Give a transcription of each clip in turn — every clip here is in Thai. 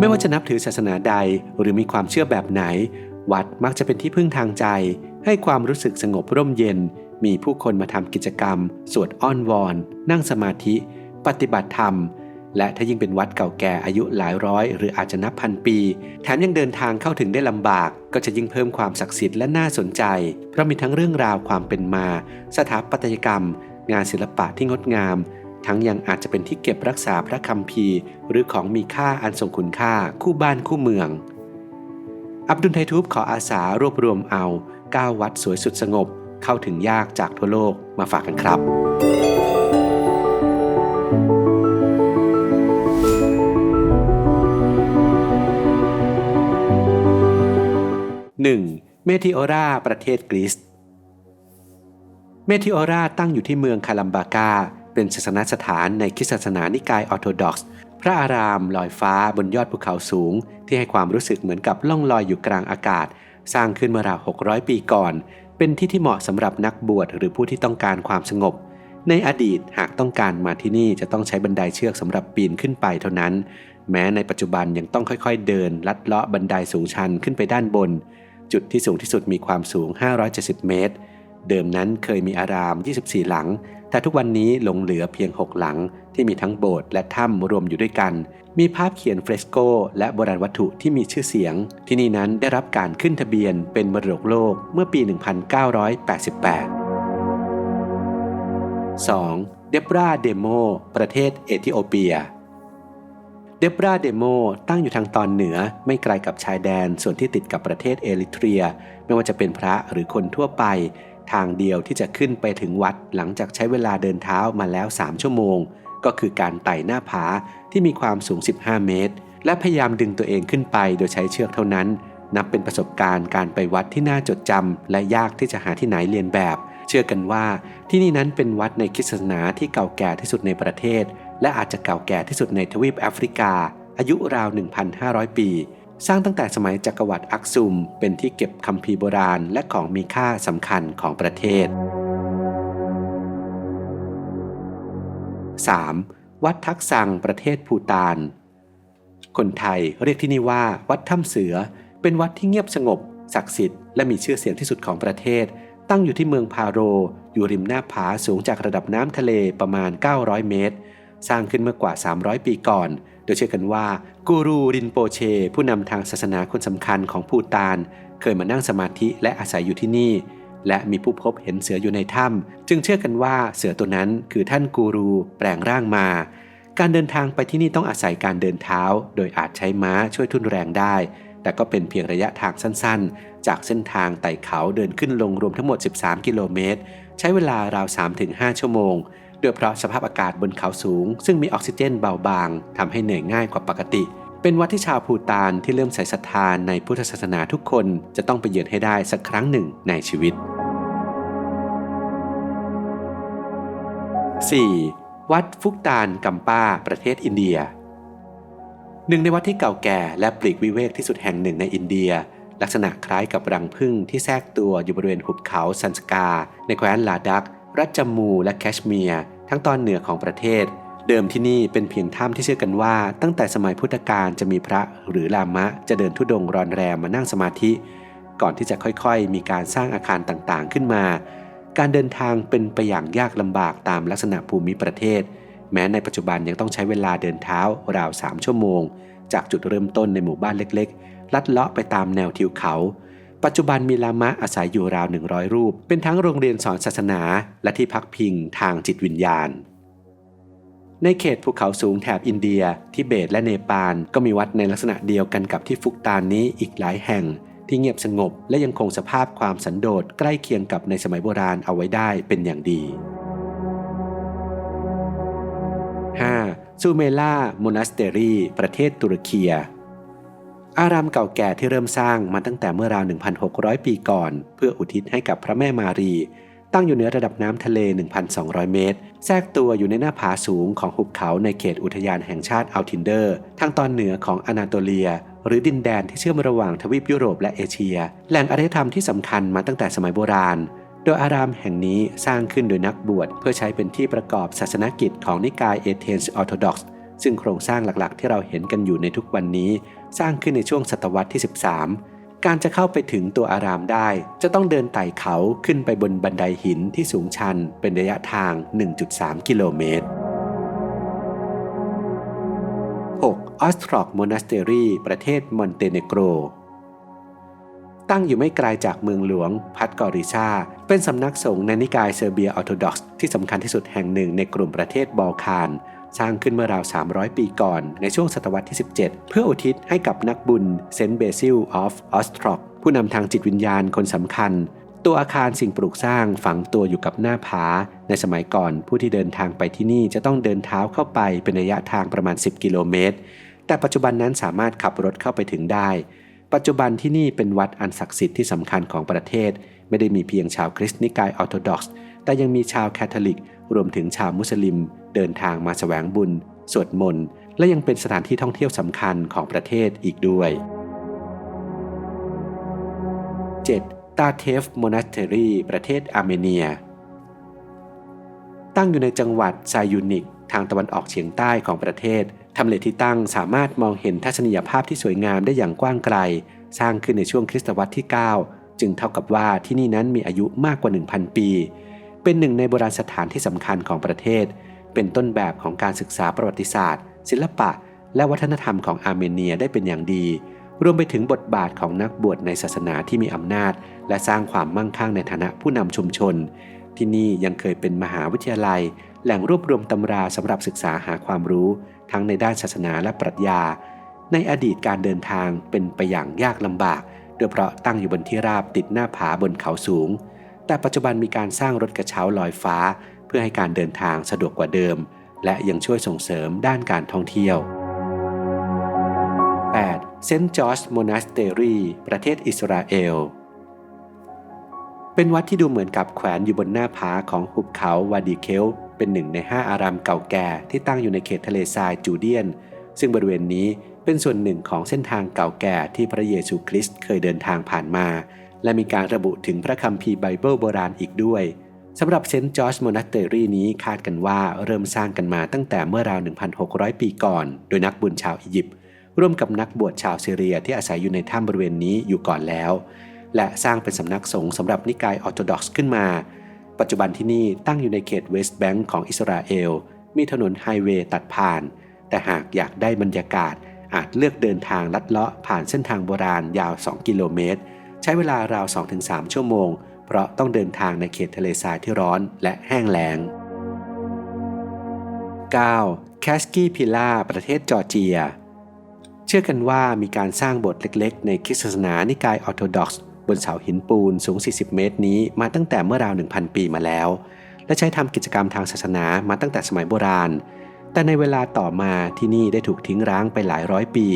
ไม่ว่าจะนับถือศาสนาใดหรือมีความเชื่อแบบไหนวัดมักจะเป็นที่พึ่งทางใจให้ความรู้สึกสงบร่มเย็นมีผู้คนมาทำกิจกรรมสวดอ้อนวอนนั่งสมาธิปฏิบัติธรรมและถ้ายิ่งเป็นวัดเก่าแก่อายุหลายร้อยหรืออาจจะนับพันปีแถมยังเดินทางเข้าถึงได้ลำบากก็จะยิ่งเพิ่มความศักดิ์สิทธิ์และน่าสนใจเพราะมีทั้งเรื่องราวความเป็นมาสถาปัตยกรรมงานศิลปะที่งดงามทั้งยังอาจจะเป็นที่เก็บรักษาพระคัมภีร์หรือของมีค่าอันทรงคุณค่าคู่บ้านคู่เมืองอับดุลไททูบขออาสารวบรวมเอา9วัดสวยสุดสงบเข้าถึงยากจากทั่วโลกมาฝากกันครับ1. เมทิโอราประเทศกรีซเมทิโอราตั้งอยู่ที่เมืองคาลัมบากาเป็นศาสนสถานในคริสตศาสนานิกายออร์โธดอกซ์พระอารามลอยฟ้าบนยอดภูเขาสูงที่ให้ความรู้สึกเหมือนกับล่องลอยอยู่กลางอากาศสร้างขึ้นเมื่อราว600 ปีก่อนเป็นที่เหมาะสำหรับนักบวชหรือผู้ที่ต้องการความสงบในอดีตหากต้องการมาที่นี่จะต้องใช้บันไดเชือกสำหรับปีนขึ้นไปเท่านั้นแม้ในปัจจุบันยังต้องค่อยๆเดินลัดเลาะบันไดสูงชันขึ้นไปด้านบนจุดที่สูงที่สุดมีความสูง570 เมตรเดิมนั้นเคยมีอาราม24หลังแต่ทุกวันนี้หลงเหลือเพียง6หลังที่มีทั้งโบสถ์และถ้ำรวมอยู่ด้วยกันมีภาพเขียนเฟรสโกและโบราณวัตถุที่มีชื่อเสียงที่นี่นั้นได้รับการขึ้นทะเบียนเป็นมรดกโลกเมื่อปี 1988 2. เดบราเดโมประเทศเอธิโอเปียเดบราเดโมตั้งอยู่ทางตอนเหนือไม่ไกลกับชายแดนส่วนที่ติดกับประเทศเอริเทรียไม่ว่าจะเป็นพระหรือคนทั่วไปทางเดียวที่จะขึ้นไปถึงวัดหลังจากใช้เวลาเดินเท้ามาแล้ว3ชั่วโมงก็คือการไต่หน้าผาที่มีความสูง15 เมตรและพยายามดึงตัวเองขึ้นไปโดยใช้เชือกเท่านั้นนับเป็นประสบการณ์การไปวัดที่น่าจดจำและยากที่จะหาที่ไหนเลียนแบบเชื่อกันว่าที่นี่นั้นเป็นวัดในคริสตศาสนาที่เก่าแก่ที่สุดในประเทศและอาจจะเก่าแก่ที่สุดในทวีปแอฟริกาอายุราว 1,500 ปีสร้างตั้งแต่สมัยจักรวรรดิอักซุมเป็นที่เก็บคัมภีร์โบราณและของมีค่าสำคัญของประเทศ 3. วัดทักซังประเทศภูฏานคนไทยเรียกที่นี่ว่าวัดถ้ำเสือเป็นวัดที่เงียบสงบศักดิ์สิทธิ์และมีชื่อเสียงที่สุดของประเทศตั้งอยู่ที่เมืองพาโรอยู่ริมหน้าผาสูงจากระดับน้ำทะเลประมาณ900 เมตรสร้างขึ้นเมื่อกว่า300 ปีก่อนโดยเชื่อกันว่ากูรูรินโปเชผู้นำทางศาสนาคนสำคัญของภูฏานเคยมานั่งสมาธิและอาศัยอยู่ที่นี่และมีผู้พบเห็นเสืออยู่ในถ้ำจึงเชื่อกันว่าเสือตัวนั้นคือท่านกูรูแปลงร่างมาการเดินทางไปที่นี่ต้องอาศัยการเดินเท้าโดยอาจใช้ม้าช่วยทุ่นแรงได้แต่ก็เป็นเพียงระยะทางสั้นๆจากเส้นทางไต่เขาเดินขึ้นลงรวมทั้งหมด13 กิโลเมตรใช้เวลาราว 3-5 ชั่วโมงโดยเพราะสภาพอากาศบนเขาสูงซึ่งมีออกซิเจนเบาบางทำให้เหนื่อยง่ายกว่าปกติเป็นวัดที่ชาวภูฏานที่เริ่มใส่ศรัทธาในพุทธศาสนาทุกคนจะต้องไปเยือนให้ได้สักครั้งหนึ่งในชีวิต 4. วัดฟุกตานกัมปาประเทศอินเดียหนึ่งในวัดที่เก่าแก่และปลีกวิเวกที่สุดแห่งหนึ่งในอินเดียลักษณะคล้ายกับรังผึ้งที่แทรกตัวอยู่บริเวณหุบเขาซันสกาในแคว้นลาดักรัฐจัมมูและแคชเมียร์ทั้งตอนเหนือของประเทศเดิมที่นี่เป็นเพียงถ้ำที่เชื่อกันว่าตั้งแต่สมัยพุทธกาลจะมีพระหรือลามะจะเดินธุดงค์รอนแรมมานั่งสมาธิก่อนที่จะค่อยๆมีการสร้างอาคารต่างๆขึ้นมาการเดินทางเป็นไปอย่างยากลำบากตามลักษณะภูมิประเทศแม้ในปัจจุบันยังต้องใช้เวลาเดินเท้าราว3 ชั่วโมงจากจุดเริ่มต้นในหมู่บ้านเล็กๆลัดเลาะไปตามแนวทิวเขาปัจจุบันมีลามะอาศัยอยู่ราว100 รูปเป็นทั้งโรงเรียนสอนศาสนาและที่พักพิงทางจิตวิญญาณในเขตภูเขาสูงแถบอินเดียทิเบตและเนปาลก็มีวัดในลักษณะเดียวกันกับที่ฟุกตานนี้อีกหลายแห่งที่เงียบสงบและยังคงสภาพความสันโดษใกล้เคียงกับในสมัยโบราณเอาไว้ได้เป็นอย่างดี 5. ซูเมล่าโมนาสเตรีประเทศตุรกีอารามเก่าแก่ที่เริ่มสร้างมาตั้งแต่เมื่อราว 1,600 ปีก่อนเพื่ออุทิศให้กับพระแม่มารีตั้งอยู่เหนือระดับน้ำทะเล 1,200 เมตรแทรกตัวอยู่ในหน้าผาสูงของหุบเขาในเขตอุทยานแห่งชาติอัลทินเดอร์ทางตอนเหนือของอนาโตเลียหรือดินแดนที่เชื่อมระหว่างทวีปยุโรปและเอเชียแหล่งอารยธรรมที่สำคัญมาตั้งแต่สมัยโบราณโดยอารามแห่งนี้สร้างขึ้นโดยนักบวชเพื่อใช้เป็นที่ประกอบศาสนกิจของนิกายเอเธนส์ออร์โธดอกซ์ ซึ่งโครงสร้างหลักๆที่เราเห็นกันอยู่ในทุกวันนี้สร้างขึ้นในช่วงศตวรรษที่ 13การจะเข้าไปถึงตัวอารามได้จะต้องเดินไต่เขาขึ้นไปบนบันไดหินที่สูงชันเป็นระยะทาง 1.3 กิโลเมตร 6. ออสทรอกโมนาสเตอรีประเทศมอนเตเนโกรตั้งอยู่ไม่ไกลจากเมืองหลวงพัดกอริซาเป็นสำนักสงฆ์ในนิกายเซอร์เบียออร์โธดอกซ์ที่สำคัญที่สุดแห่งหนึ่งในกลุ่มประเทศบอลข่านสร้างขึ้นเมื่อราว 300 ปีก่อนในช่วงศตวรรษที่ 17 เพื่ออุทิศให้กับนักบุญเซนต์เบซิลออฟออสทรอกผู้นำทางจิตวิญญาณคนสำคัญตัวอาคารสิ่งปลูกสร้างฝังตัวอยู่กับหน้าผาในสมัยก่อนผู้ที่เดินทางไปที่นี่จะต้องเดินเท้าเข้าไปเป็นระยะทางประมาณ 10 กิโลเมตรแต่ปัจจุบันนั้นสามารถขับรถเข้าไปถึงได้ปัจจุบันที่นี่เป็นวัดอันศักดิ์สิทธิ์ที่สำคัญของประเทศไม่ได้มีเพียงชาวคริสต์นิกายออร์โธดอกซ์แต่ยังมีชาวแคทอลิกรวมถึงชาวมุสลิมเดินทางมาแสวงบุญสวดมนต์และยังเป็นสถานที่ท่องเที่ยวสำคัญของประเทศอีกด้วย 7. ตาเทฟโมนาสเตอรีประเทศอาร์เมเนียตั้งอยู่ในจังหวัดไซยูนิกทางตะวันออกเฉียงใต้ของประเทศทำเลที่ตั้งสามารถมองเห็นทัศนียภาพที่สวยงามได้อย่างกว้างไกลสร้างขึ้นในช่วงคริสตวรรษที่ 9จึงเท่ากับว่าที่นี่นั้นมีอายุมากกว่า 1,000 ปีเป็นหนึ่งในโบราณสถานที่สำคัญของประเทศเป็นต้นแบบของการศึกษาประวัติศาสตร์ศิลปะและวัฒนธรรมของอาร์เมเนียได้เป็นอย่างดีรวมไปถึงบทบาทของนักบวชในศาสนาที่มีอำนาจและสร้างความมั่งคั่งในฐานะผู้นำชุมชนที่นี่ยังเคยเป็นมหาวิทยาลัยแหล่งรวบรวมตำราสำหรับศึกษาหาความรู้ทั้งในด้านศาสนาและปรัชญาในอดีตการเดินทางเป็นไปอย่างยากลำบากโดยเพราะตั้งอยู่บนที่ราบติดหน้าผาบนเขาสูงแต่ปัจจุบันมีการสร้างรถกระเช้าลอยฟ้าเพื่อให้การเดินทางสะดวกกว่าเดิมและยังช่วยส่งเสริมด้านการท่องเที่ยว 8. เซนต์จอร์จโมนาสเตอรีประเทศอิสราเอลเป็นวัดที่ดูเหมือนกับแขวนอยู่บนหน้าผาของหุบเขาวาดีเคลเป็นหนึ่งใน5อารามเก่าแก่ที่ตั้งอยู่ในเขตทะเลทรายจูเดียนซึ่งบริเวณนี้เป็นส่วนหนึ่งของเส้นทางเก่าแก่ที่พระเยซูคริสต์เคยเดินทางผ่านมาและมีการระบุถึงพระคัมภีร์ไบเบิลโบราณอีกด้วยสำหรับเซนต์จอร์จโมนาสเตอรีนี้คาดกันว่าเริ่มสร้างกันมาตั้งแต่เมื่อราว 1,600 ปีก่อนโดยนักบุญชาวอียิปต์ร่วมกับนักบวชชาวซีเรียที่อาศัยอยู่ในถ้ำบริเวณนี้อยู่ก่อนแล้วและสร้างเป็นสำนักสงฆ์สำหรับนิกายออร์โธดอกซ์ขึ้นมาปัจจุบันที่นี่ตั้งอยู่ในเขตเวสต์แบงก์ของอิสราเอลมีถนนไฮเวย์ตัดผ่านแต่หากอยากได้บรรยากาศอาจเลือกเดินทางลัดเลาะผ่านเส้นทางโบราณยาว2กิโลเมตรใช้เวลาราว 2-3 ชั่วโมงเพราะต้องเดินทางในเขตทะเลทรายที่ร้อนและแห้งแล้ง 9. แคสกี้พิล่าประเทศจอร์เจียเชื่อกันว่ามีการสร้างโบสถ์เล็กๆในคริสตศาสนานิกายออร์โธดอกซ์บนเสาหินปูนสูง40 เมตรนี้มาตั้งแต่เมื่อราว 1,000 ปีมาแล้วและใช้ทำกิจกรรมทางศาสนามาตั้งแต่สมัยโบราณแต่ในเวลาต่อมาที่นี่ได้ถูกทิ้งร้างไปหลายร้อยปี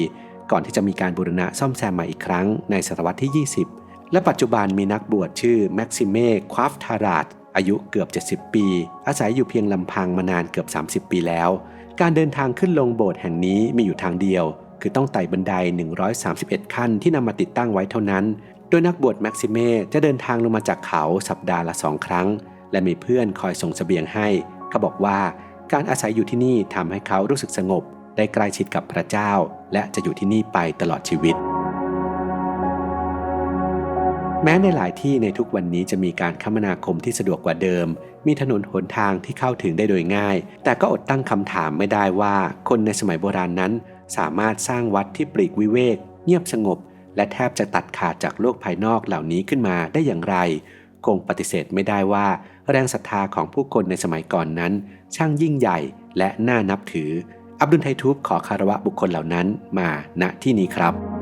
ก่อนที่จะมีการบูรณะซ่อมแซมใหม่อีกครั้งในศตวรรษที่ 20และปัจจุบันมีนักบวชชื่อแม็กซิเม่ควาฟทาราดอายุเกือบ70 ปีอาศัยอยู่เพียงลำพังมานานเกือบ30 ปีแล้วการเดินทางขึ้นลงโบสถ์แห่งนี้มีอยู่ทางเดียวคือต้องไต่บันได131ขั้นที่นำมาติดตั้งไว้เท่านั้นโดยนักบวชแม็กซิเม่จะเดินทางลงมาจากเขาสัปดาห์ละ2 ครั้งและมีเพื่อนคอยส่งเสบียงให้เขาบอกว่าการอาศัยอยู่ที่นี่ทำให้เขารู้สึกสงบได้ใกล้ชิดกับพระเจ้าและจะอยู่ที่นี่ไปตลอดชีวิตแม้ในหลายที่ในทุกวันนี้จะมีการคมนาคมที่สะดวกกว่าเดิมมีถนนหนทางที่เข้าถึงได้โดยง่ายแต่ก็อดตั้งคำถามไม่ได้ว่าคนในสมัยโบราณนั้นสามารถสร้างวัดที่ปลีกวิเวกเงียบสงบและแทบจะตัดขาดจากโลกภายนอกเหล่านี้ขึ้นมาได้อย่างไรคงปฏิเสธไม่ได้ว่าแรงศรัทธาของผู้คนในสมัยก่อนนั้นช่างยิ่งใหญ่และน่านับถืออับดุลไททูบขอคารวะบุคคลเหล่านั้นมาณที่นี้ครับ